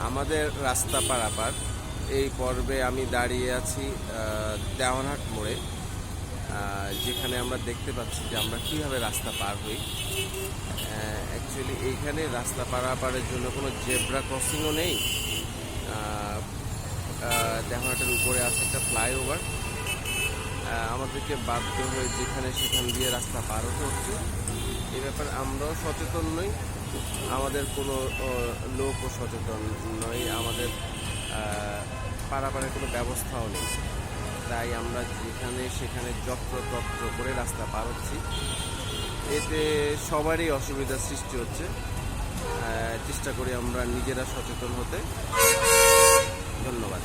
আমাদের রাস্তা পারাপার এই পর্বে আমি দাঁড়িয়ে আছি দেওয়ানহাট মোড়ে, যেখানে আমরা দেখতে পাচ্ছি যে আমরা কীভাবে রাস্তা পার হই। অ্যাকচুয়ালি এইখানে রাস্তা পারাপারের জন্য কোনো জেব্রা ক্রসিংও নেই। দেওয়ানহাটের উপরে আছে একটা ফ্লাইওভার, আমাদেরকে বাধ্য হয়ে যেখানে সেখান দিয়ে রাস্তা পার হতে হচ্ছে। এ ব্যাপারে আমরাও সচেতন নই, আমাদের কোনো লোকও সচেতন নয়, আমাদের পারাপারের কোনো ব্যবস্থাও নেই। তাই আমরা যেখানে সেখানে যত্রতত্র করে রাস্তা পার হচ্ছি, এতে সবারই অসুবিধার সৃষ্টি হচ্ছে। চেষ্টা করি আমরা নিজেরা সচেতন হতে। ধন্যবাদ।